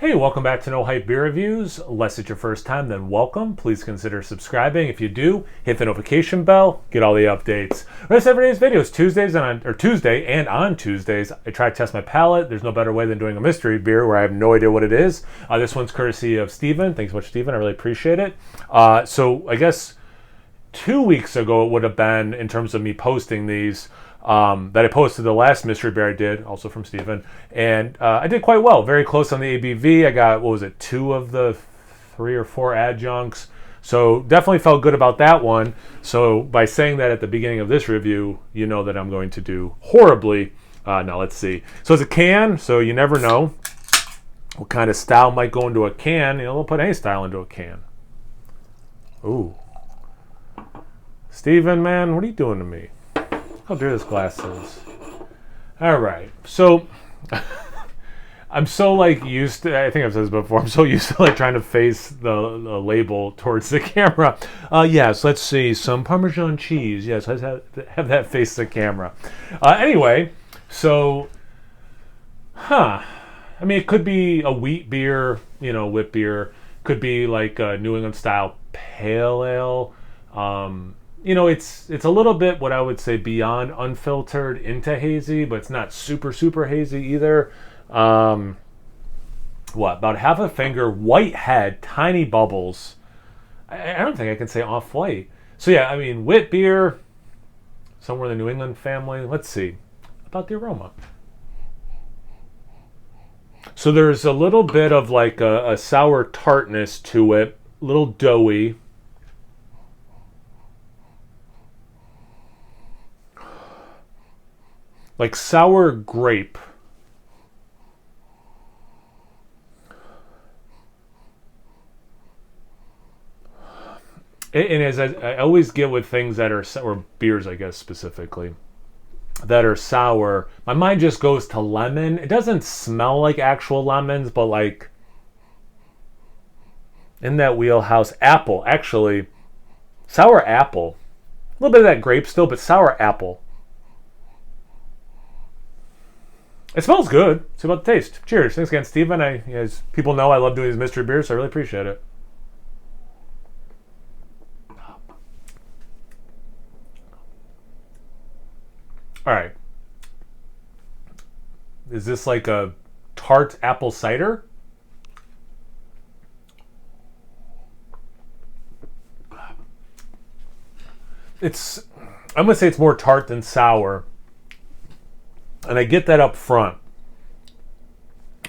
Hey, welcome back to No Hype Beer Reviews. Unless it's your first time, then welcome. Please consider subscribing. If you do, hit the notification bell, get all the updates. Rest of every day's videos, Tuesday and on Tuesdays, I try to test my palate. There's no better way than doing a mystery beer where I have no idea what it is. This one's courtesy of Steven. Thanks so much, Steven. I really appreciate it. So I guess 2 weeks ago it would have been, in terms of me posting these, that I posted the last mystery beer I did, also from Steven, and I did quite well, very close on the ABV. I got, 2 of the 3 or 4 adjuncts, so definitely felt good about that one. So by saying that at the beginning of this review, you know that I'm going to do horribly. Now let's see. So it's a can, so you never know what kind of style might go into a can. You know, they'll put any style into a can. Ooh. Steven, man, what are you doing to me? How dear this glass is. All right, so I'm so used to, I think I've said this before, I'm so used to trying to face the label towards the camera. Yes, let's see, some Parmesan cheese. Yes, let's have that face the camera. Anyway, so, I mean, it could be a wheat beer, wit beer. Could be like a New England style pale ale. It's a little bit what I would say beyond unfiltered into hazy, but it's not super hazy either. About half a finger, white head, tiny bubbles. I don't think I can say off white. So yeah, I mean, wit beer, somewhere in the New England family. Let's see about the aroma. So there's a little bit of a sour tartness to it, a little doughy. Like sour grape. And as I always get with things that are sour, or beers, I guess specifically, that are sour, my mind just goes to lemon. It doesn't smell like actual lemons, but in that wheelhouse. Apple, actually. Sour apple. A little bit of that grape still, but sour apple. It smells good. See about the taste. Cheers. Thanks again, Steven. As people know, I love doing these mystery beers, so I really appreciate it. All right. Is this like a tart apple cider? I'm going to say it's more tart than sour. And I get that up front.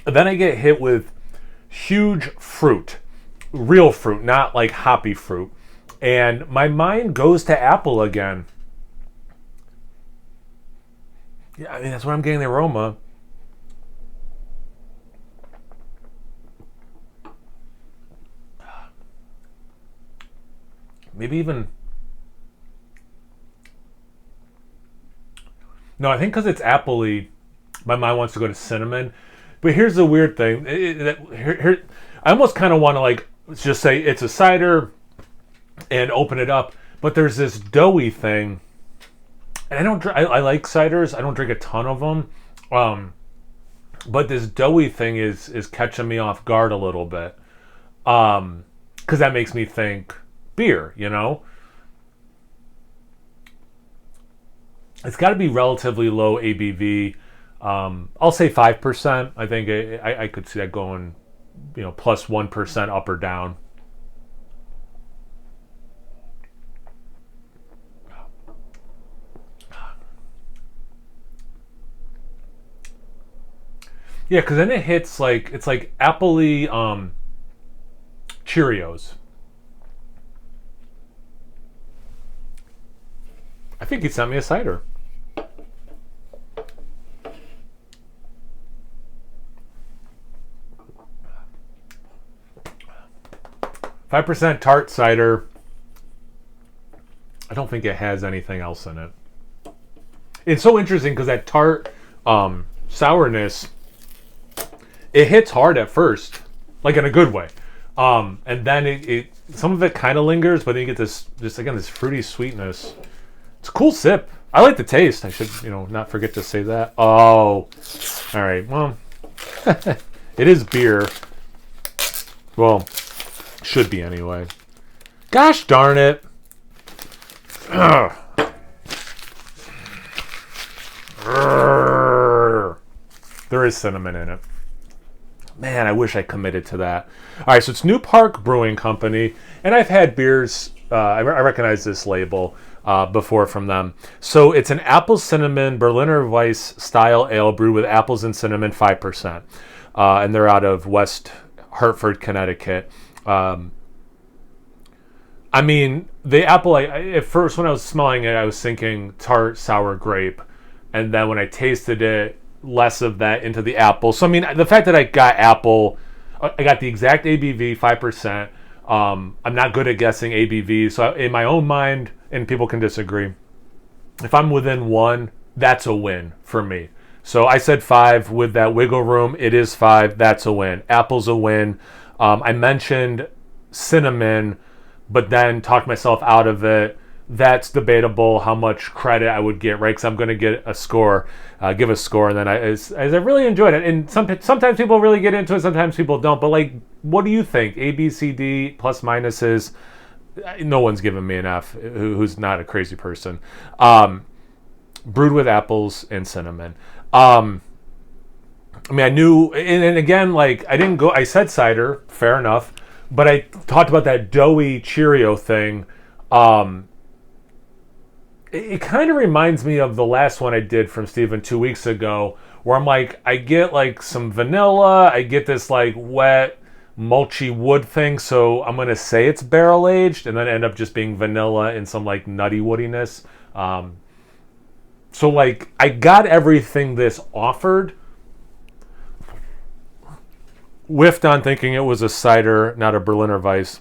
Then I get hit with huge fruit. Real fruit, not like hoppy fruit. And my mind goes to apple again. Yeah, I mean, that's where I'm getting the aroma. Maybe even... No, I think because it's apple-y, my mind wants to go to cinnamon. But here's the weird thing. I almost kind of want to just say it's a cider and open it up. But there's this doughy thing. And I like ciders. I don't drink a ton of them. But this doughy thing is catching me off guard a little bit. Because that makes me think beer, It's got to be relatively low ABV. I'll say 5%. I think I could see that going, plus 1% up or down. Yeah, because then it hits it's like apple-y Cheerios. I think he sent me a cider. 5% tart cider. I don't think it has anything else in it. It's so interesting because that tart sourness, it hits hard at first, like in a good way. And then it some of it kind of lingers, but then you get this fruity sweetness. It's a cool sip. I like the taste. I should, not forget to say that. Oh, all right. Well, it is beer. Well, should be anyway. Gosh darn it. Ugh. There is cinnamon in it. Man, I wish I committed to that. All right, so it's New Park Brewing Company, and I've had beers. I recognize this label before from them. So it's an apple cinnamon Berliner Weiss style ale brewed with apples and cinnamon, 5%, and they're out of West Hartford, Connecticut. I mean, the apple. At first, when I was smelling it, I was thinking tart, sour grape, and then when I tasted it, less of that into the apple. So I mean, the fact that I got apple, I got the exact ABV, 5%. I'm not good at guessing ABV, so in my own mind, and people can disagree, if I'm within one, that's a win for me. So I said 5 with that wiggle room. It is 5. That's a win. Apple's a win. I mentioned cinnamon, but then talked myself out of it. That's debatable how much credit I would get, right? Because I'm going to get a score, give a score, and then as I really enjoyed it. And sometimes people really get into it, sometimes people don't. But like, what do you think? A, B, C, D, plus minuses? No one's giving me an F. Who's not a crazy person? Brewed with apples and cinnamon. I mean, I knew, and again, like I didn't go. I said cider, fair enough, but I talked about that doughy Cheerio thing. It kind of reminds me of the last one I did from Steven 2 weeks ago, where I'm like, I get like some vanilla, I get this like wet, mulchy wood thing, so I'm gonna say it's barrel aged, and then end up just being vanilla and some like nutty woodiness. So like, I got everything this offered. Whiffed on thinking it was a cider, not a Berliner Weiss.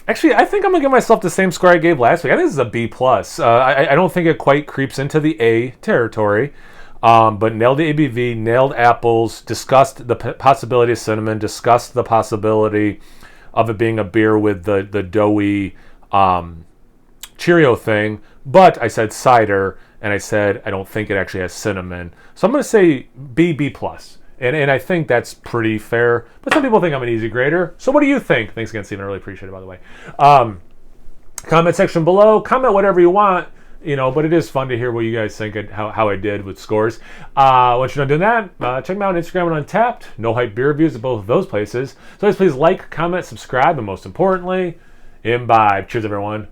Actually, I think I'm going to give myself the same score I gave last week. I think this is a B+. I don't think it quite creeps into the A territory, but nailed the ABV, nailed apples, discussed the possibility of cinnamon, discussed the possibility of it being a beer with the doughy Cheerio thing, but I said cider, and I said I don't think it actually has cinnamon. So I'm going to say B+. And I think that's pretty fair. But some people think I'm an easy grader. So what do you think? Thanks again, Steven. I really appreciate it, by the way. Comment section below. Comment whatever you want. But it is fun to hear what you guys think and how I did with scores. Once you're done doing that, check me out on Instagram and Untappd. No Hype Beer Reviews at both of those places. So please like, comment, subscribe, and most importantly, imbibe. Cheers, everyone.